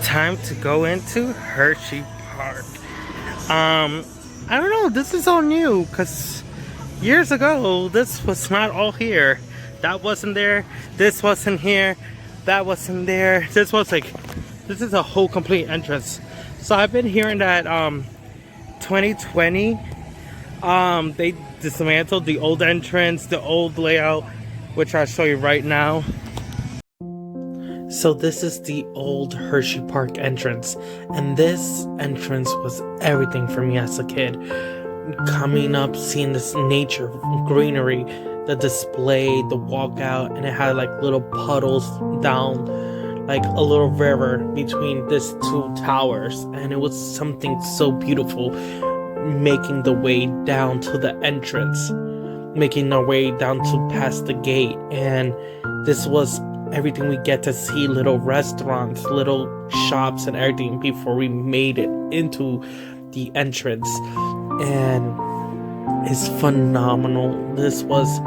Time to go into Hershey Park. I don't know, this is all new because years ago this was not all here. That wasn't there, this wasn't here, that wasn't there. This is a whole complete entrance. So I've been hearing that 2020 they dismantled the old entrance, the old layout, which I'll show you right now. So this is the old Hershey Park entrance, and this entrance was everything for me as a kid. Coming up, seeing this nature, greenery, the display, the walkout, and it had like little puddles down, like a little river between these two towers, and it was something so beautiful, making the way down to the entrance, making our way down to past the gate, and this was everything we get to see, little restaurants, little shops and everything before we made it into the entrance. And it's phenomenal. This was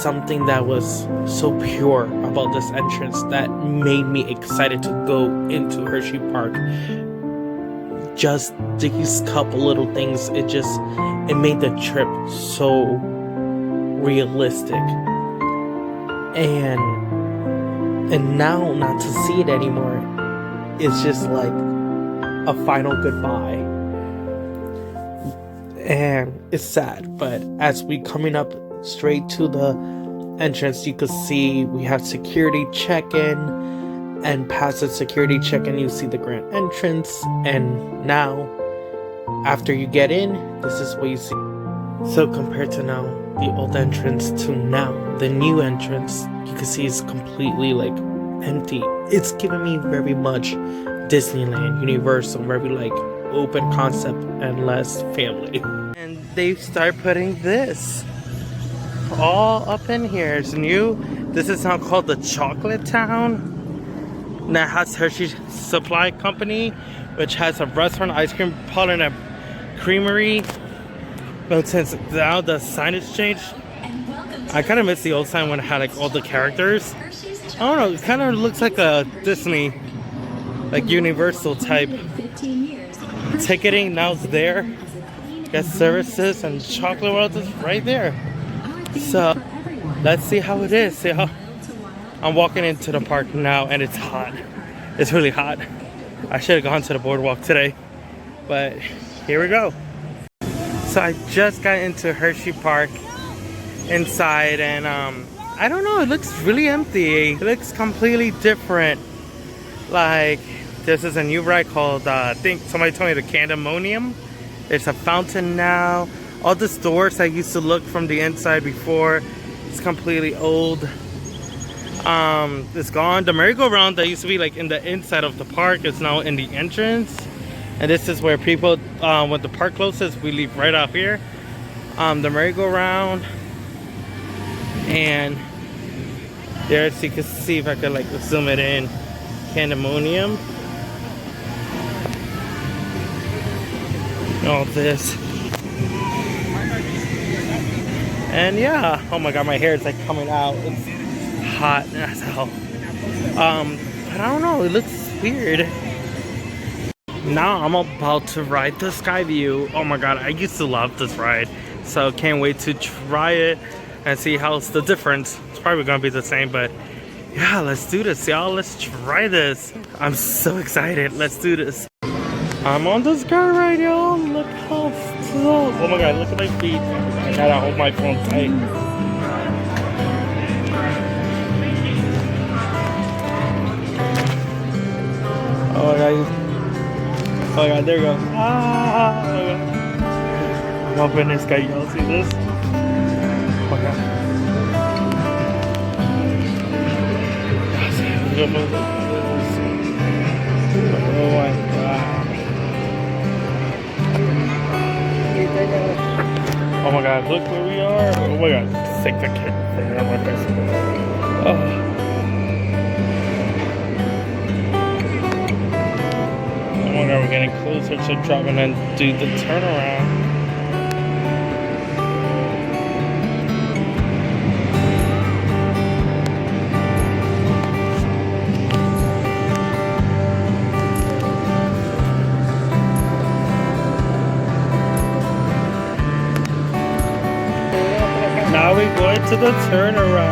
something that was so pure about this entrance that made me excited to go into Hershey Park. Just these couple little things, it made the trip so realistic. And now not to see it anymore, it's just like a final goodbye. And it's sad, but as we coming up straight to the entrance, you could see we have security check-in, and past the security check-in you see the grand entrance, and now after you get in, this is what you see. So compared to now, the old entrance to now, the new entrance, you can see it's completely like empty. It's giving me very much Disneyland, Universal, very like open concept and less family. And they start putting this all up in here. It's new. This is now called the Chocolate Town. And that has Hershey Supply Company, which has a restaurant, ice cream parlor, and a creamery. But since now the signage changed, I kind of miss the old sign when it had like all the characters. I don't know, it kind of looks like a Disney, like Universal type. Ticketing now's there. Guest services and Chocolate World is right there. So let's see how it is. See how I'm walking into the park now, and it's hot. It's really hot. I should have gone to the boardwalk today, but here we go. So I just got into Hershey Park inside, and I don't know, it looks really empty. It looks completely different. Like, this is a new ride called, I think somebody told me, the Candemonium. There's a fountain now. All the stores that used to look from the inside before, it's completely old. It's gone. The merry-go-round that used to be like in the inside of the park is now in the entrance. And this is where people, when the park closes, we leave right out here. The merry-go-round. And there, so you can see if I could like zoom it in. Candemonium. All this. And yeah, oh my god, my hair is like coming out. It's hot as hell. But I don't know, it looks weird. Now I'm about to ride the Skyview. Oh my god, I used to love this ride. So can't wait to try it and see how's the difference. It's probably gonna be the same, but yeah, let's do this, y'all. Let's try this. I'm so excited. Let's do this. I'm on the sky ride, y'all. Look how slow. Oh my god, look at my feet. I gotta hold my phone tight. Oh my god. Oh my god, there we go. Ah, oh my god. I'm up in the sky, y'all see this? Oh my god. Oh my god. Oh my god, look where we are. Oh my god, sick the kid. Oh. Oh Oh, now we're getting closer to driving and do the turnaround. Now we're going to the turnaround.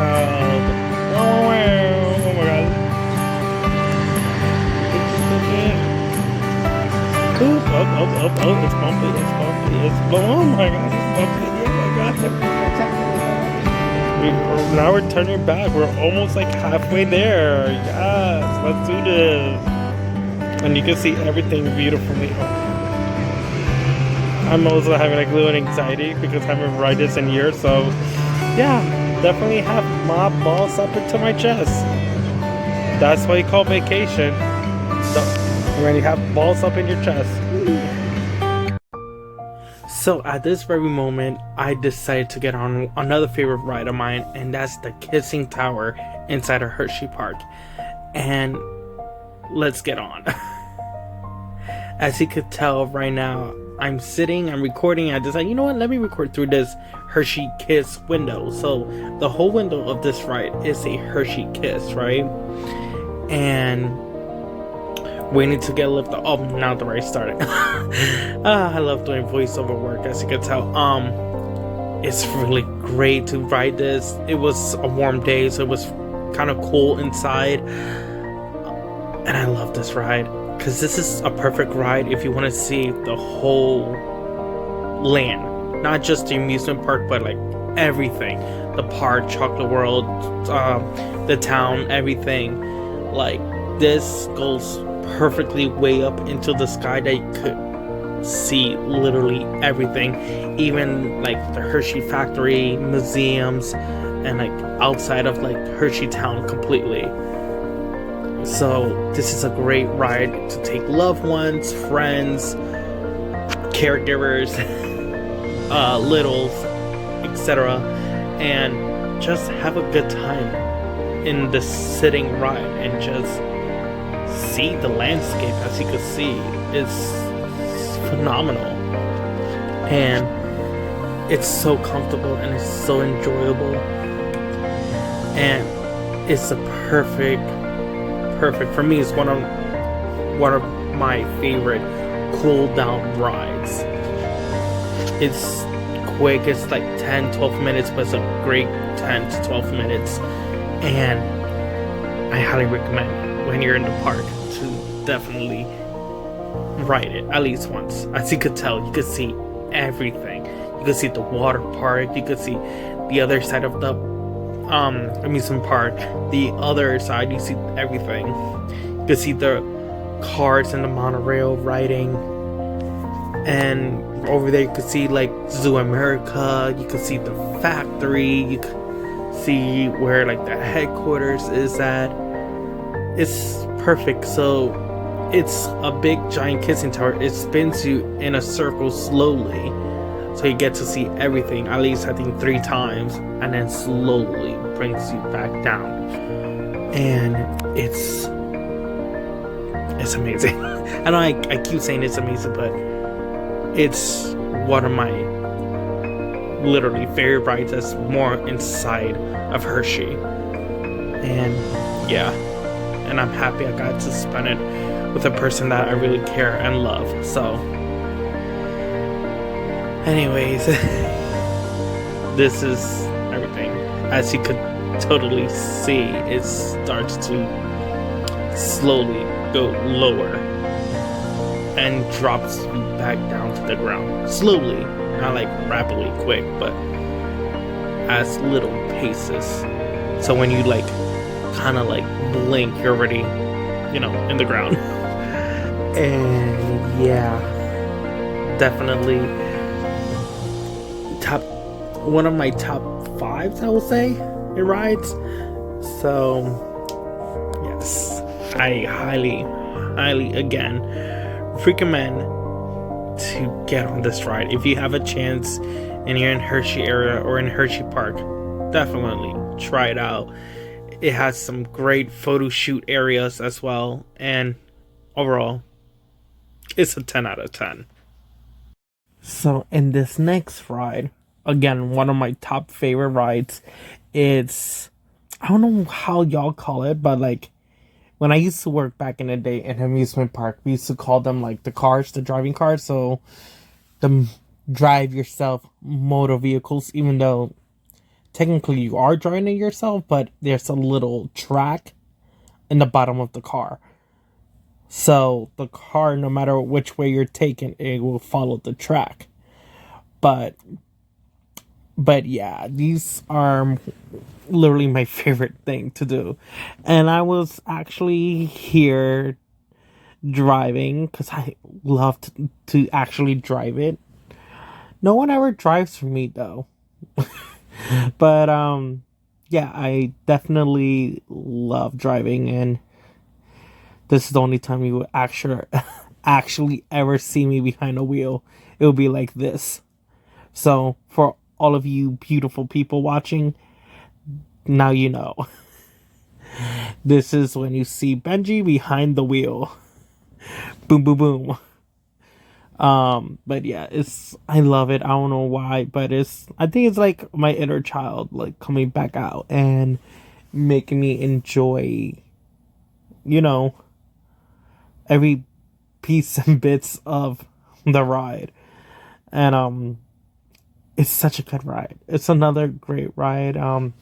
Oh my god. It's bumpy, oh my god, it's bumpy, oh my god. Now we're turning back, we're almost like halfway there. Yes, let's do this. And you can see everything beautifully. I'm also having like a little anxiety because I haven't ride this in years, so yeah, definitely have my balls up into my chest. That's what you call vacation. So, when you have balls up in your chest. So at this very moment, I decided to get on another favorite ride of mine, and that's the Kissing Tower inside of Hershey Park. And let's get on. As you could tell right now, I'm recording, I decided, you know what, let me record through this Hershey Kiss window. So the whole window of this ride is a Hershey Kiss, right? And waiting to get lifted. Oh, now the ride started. I love doing voiceover work, as you can tell. It's really great to ride this. It was a warm day, so it was kind of cool inside. And I love this ride. Because this is a perfect ride if you want to see the whole land. Not just the amusement park, but like everything. The park, Chocolate World, the town, everything. Like, this goes perfectly way up into the sky that you could see literally everything. Even like the Hershey factory, museums, and like outside of like Hershey town completely. So this is a great ride to take loved ones, friends, caregivers, littles, etc., and just have a good time in the sitting ride and just see the landscape. As you can see, it's phenomenal, and it's so comfortable and it's so enjoyable, and it's a perfect for me. It's one of my favorite cool down rides. It's quick, it's like 10-12 minutes, but it's a great 10 to 12 minutes, and I highly recommend when you're in the park to definitely ride it at least once. As you could tell, you could see everything. You could see the water park, you could see the other side of the amusement park, the other side, you see everything. You can see the cars and the monorail riding, and over there you can see like Zoo America, you can see the factory, you can see where like the headquarters is at. It's perfect. So it's a big giant kissing tower. It spins you in a circle slowly, so you get to see everything, at least I think 3 times, and then slowly brings you back down. And it's amazing. I know I keep saying it's amazing, but it's one of my literally favorite rides that's more inside of Hershey. And yeah, and I'm happy I got to spend it with a person that I really care and love. So anyways, this is everything. As you could totally see, it starts to slowly go lower and drops back down to the ground. Slowly, not like rapidly quick, but as little paces. So when you like kind of like blink, you're already, in the ground. And yeah, definitely one of my top 5s, I will say, in rides. So yes, I highly again recommend to get on this ride. If you have a chance and you're in Hershey area or in Hershey Park, definitely try it out. It has some great photo shoot areas as well, and overall It's a 10 out of 10. So in this next ride, again, one of my top favorite rides, it's, I don't know how y'all call it, but like when I used to work back in the day in an amusement park, we used to call them like the cars, the driving cars. So the drive yourself motor vehicles, even though technically you are driving it yourself, but there's a little track in the bottom of the car. So the car, no matter which way you're taking, it will follow the track. But yeah, these are literally my favorite thing to do. And I was actually here driving because I love to actually drive it. No one ever drives for me though. But yeah, I definitely love driving, and this is the only time you will actually ever see me behind a wheel. It will be like this. So for all of you beautiful people watching, now you know. This is when you see Benji behind the wheel. Boom, boom, boom. But yeah, I love it. I don't know why, but I think it's like my inner child, like coming back out and making me enjoy, every piece and bits of the ride. And it's such a good ride. It's another great ride.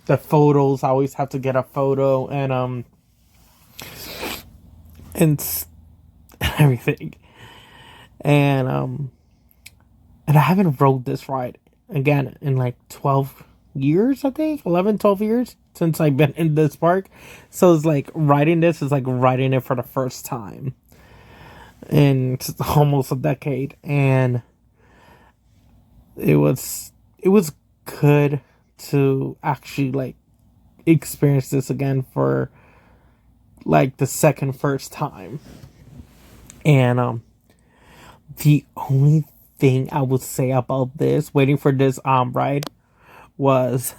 The photos, I always have to get a photo, and everything. And I haven't rode this ride again in like 12 years, I think 11, 12 years since I've been in this park. So it's like riding this is like riding it for the first time in almost a decade. And it was good to actually like experience this again for like the first time. And the only thing I would say about this, waiting for this ride, was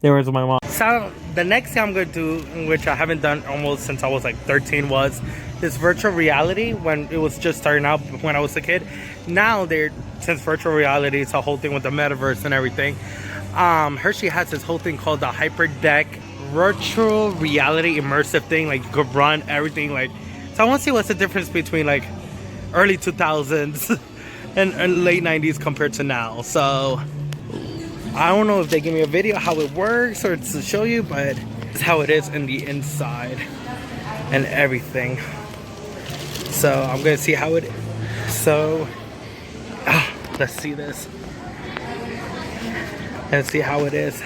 there was my mom. So the next thing I'm gonna do, which I haven't done almost since I was like 13, was this virtual reality when it was just starting out when I was a kid. Now since virtual reality is a whole thing with the metaverse and everything, Hershey has this whole thing called the Hyper Deck virtual reality immersive thing. Like you could run everything. Like, so I want to see what's the difference between like early 2000s and late 90s compared to now. So I don't know if they give me a video how it works or to show you, but it's how it is in the inside and everything. So I'm gonna see how it is. So let's see this. Let's see how it is.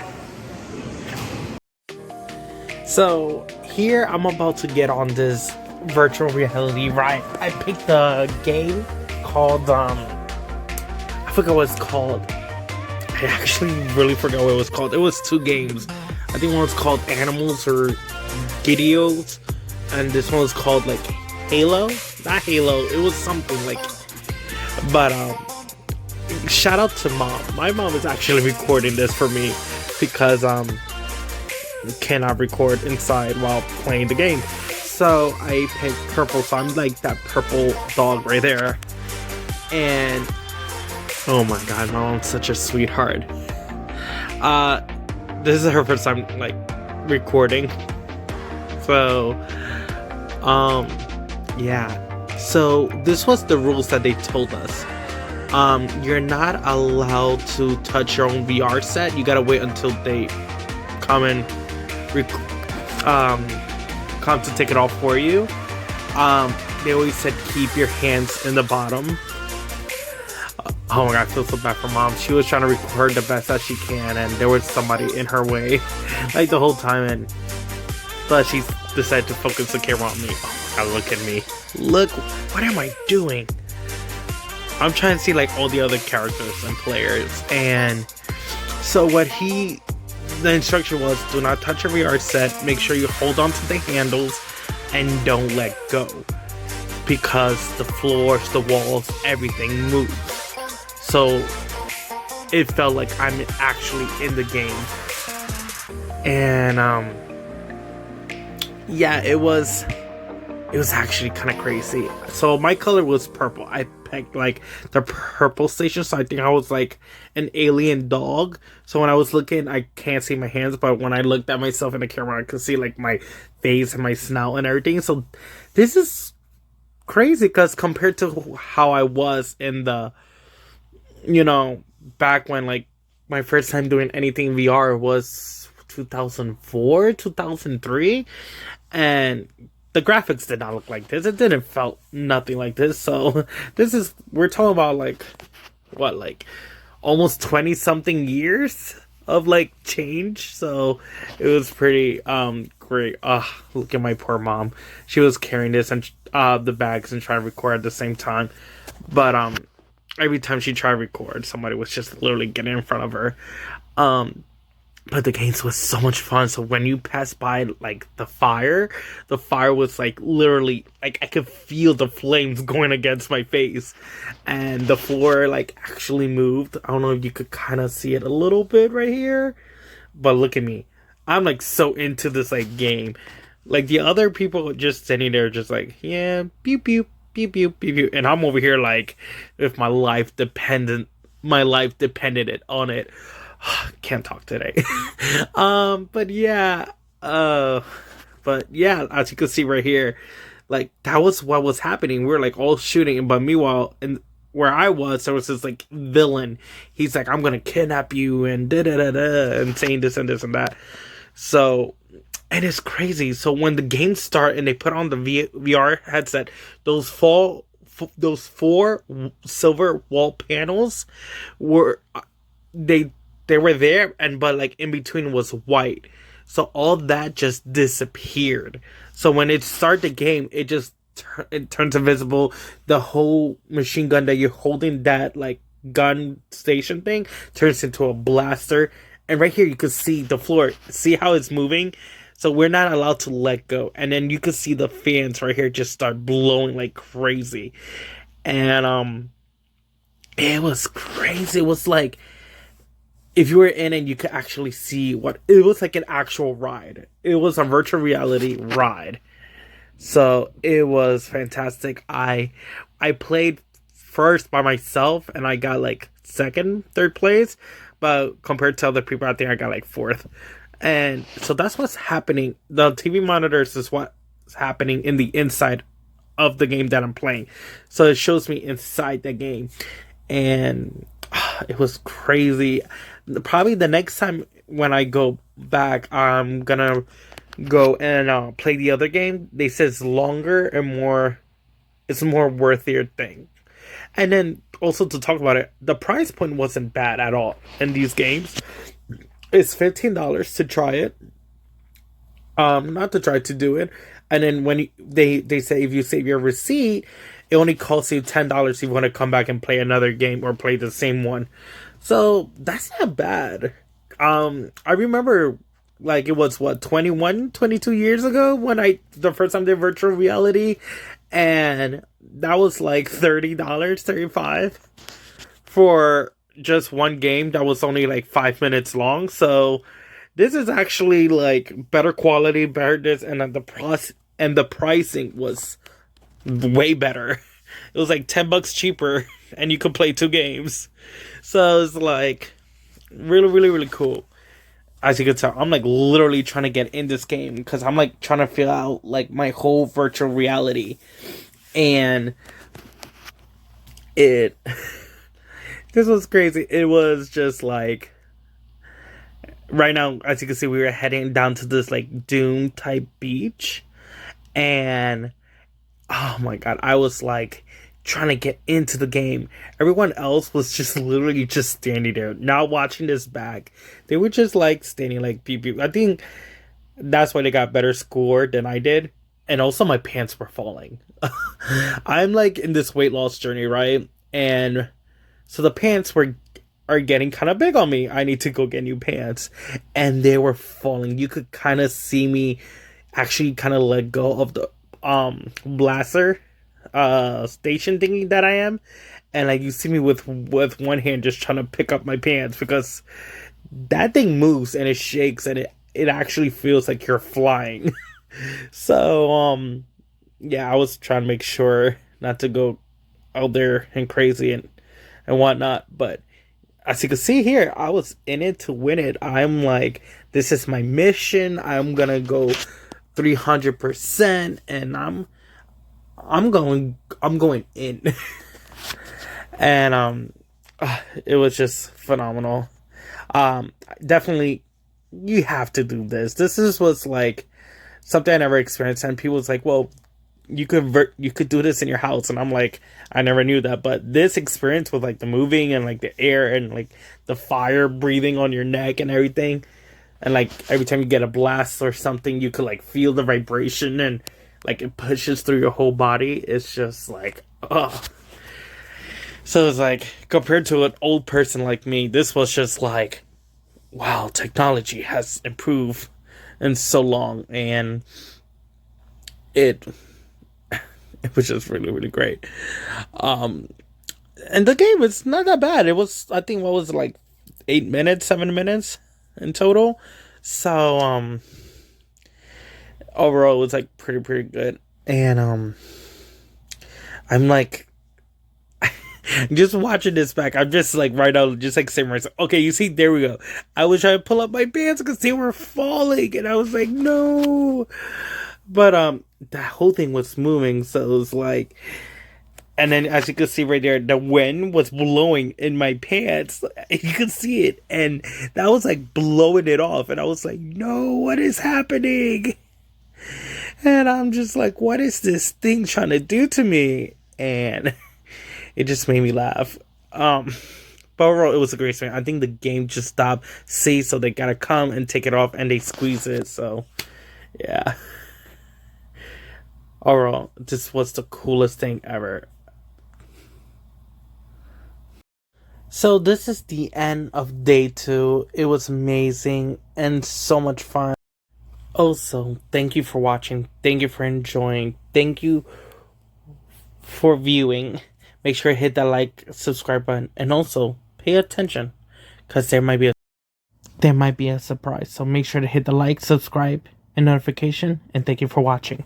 So here I'm about to get on this virtual reality ride. I picked a game called I forgot what it's called. I actually really forgot what it was called. It was two games. I think one was called Animals or Gideos, and this one was called like Halo. Not Halo. It was something like. But shout out to mom. My mom is actually recording this for me because cannot record inside while playing the game. So I picked purple. So I'm like that purple dog right there. And oh my god, my mom's such a sweetheart. This is her first time like recording. So yeah. So this was the rules that they told us. You're not allowed to touch your own VR set. You gotta wait until they come and come to take it off for you. They always said keep your hands in the bottom. Oh my god, I feel so bad for mom. She was trying to record the best that she can, and there was somebody in her way like the whole time, but she decided to focus the camera on me. Oh my god, look at me. Look, what am I doing? I'm trying to see like all the other characters and players, and so the instruction was, do not touch your VR set, make sure you hold on to the handles and don't let go, because the floors, the walls, everything moves. So it felt like I'm actually in the game. And yeah, it was it was actually kind of crazy. So my color was purple. I picked like the purple station, so I think I was like an alien dog. So when I was looking, I can't see my hands, but when I looked at myself in the camera, I could see like my face and my snout and everything. So this is crazy because compared to how I was in the, back when like my first time doing anything VR was 2004, 2003, and the graphics did not look like this. It didn't felt nothing like this. So we're talking about like what, like almost 20 something years of like change. So it was pretty great. Look at my poor mom. She was carrying this and the bags and trying to record at the same time. But every time she tried to record, somebody was just literally getting in front of her. But the games was so much fun. So when you pass by like the fire was like literally like I could feel the flames going against my face, and the floor like actually moved. I don't know if you could kind of see it a little bit right here, but look at me. I'm like so into this like game. Like the other people just sitting there just like, yeah, pew pew pew pew pew pew, and I'm over here like if my life depended it on it. Can't talk today. But yeah, as you can see right here, like that was what was happening. We were like all shooting, but meanwhile, in where I was, there was this like villain. He's like, "I'm gonna kidnap you," and da da da da, and saying this and this and that. So, and it's crazy. So when the games start and they put on the VR headset, those four silver wall panels were they were there, but like in between was white. So all that just disappeared. So when it started the game, it just it turns invisible. The whole machine gun that you're holding, that like gun station thing, turns into a blaster. And right here you can see the floor. See how it's moving? So we're not allowed to let go. And then you can see the fans right here just start blowing like crazy. And it was crazy. It was like if you were in it, you could actually see what it was like, an actual ride. It was a virtual reality ride. So it was fantastic. I played first by myself and I got like second, third place. But compared to other people, I think I got like fourth. And so that's what's happening. The TV monitors is what's happening in the inside of the game that I'm playing. So it shows me inside the game. And it was crazy. Probably the next time when I go back, I'm gonna go and play the other game. They said it's longer and it's more worthier thing. And then also to talk about it, the price point wasn't bad at all in these games. It's $15 to try it. Not to try to do it. And then when they say if you save your receipt, it only costs you $10 if you want to come back and play another game or play the same one. So that's not bad. I remember like it was 21, 22 years ago when the first time did virtual reality, and that was like $30, $35 for just one game that was only like 5 minutes long. So this is actually like better quality, better this, and the pricing was way better. It was like $10 cheaper, and you could play 2 games. So it's like really, really, really cool. As you can tell, I'm like literally trying to get in this game because I'm like trying to feel out like my whole virtual reality, and this was crazy. It was just like right now, as you can see, we were heading down to this like dune type beach, and oh my god, I was like trying to get into the game. Everyone else was just literally just standing there, not watching this back. They were just like standing like pew pew. I think that's why they got better score than I did. And also my pants were falling. I'm like in this weight loss journey, right? And so the pants are getting kind of big on me. I need to go get new pants. And they were falling. You could kind of see me actually kind of let go of the blaster station thingy that I am, and like you see me with one hand just trying to pick up my pants because that thing moves and it shakes and it actually feels like you're flying. So yeah, I was trying to make sure not to go out there and crazy and whatnot. But as you can see here, I was in it to win it. I'm like, this is my mission. I'm gonna go 300%, and I'm going in. And it was just phenomenal. Definitely, you have to do this. Was like something I never experienced, and people was like, well, you could do this in your house, and I'm like, I never knew that. But this experience with like the moving and like the air and like the fire breathing on your neck and everything, and like every time you get a blast or something, you could like feel the vibration, and like it pushes through your whole body. It's just like, oh. So it's like, compared to an old person like me, this was just like, wow, technology has improved in so long, and it it was just really, really great. And the game is not that bad. It was, I think, what was it, like 8 minutes, 7 minutes in total. So overall, it was like pretty good. And I'm like, just watching this back, I'm just like right now, just like saying myself, okay, you see, there we go. I was trying to pull up my pants because they were falling, and I was like, no. But that whole thing was moving, so it was like, and then as you can see right there, the wind was blowing in my pants. You could see it, and that was like blowing it off, and I was like, no, what is happening? And I'm just like, what is this thing trying to do to me? And it just made me laugh. But overall, it was a great experience. I think the game just stopped. See, so they gotta come and take it off, and they squeeze it. So, yeah. Overall, this was the coolest thing ever. So this is the end of day 2. It was amazing and so much fun. Also, thank you for watching. Thank you for enjoying. Thank you for viewing. Make sure to hit that like, subscribe button, and also pay attention, because there might be a surprise. So make sure to hit the like, subscribe, and notification, and thank you for watching.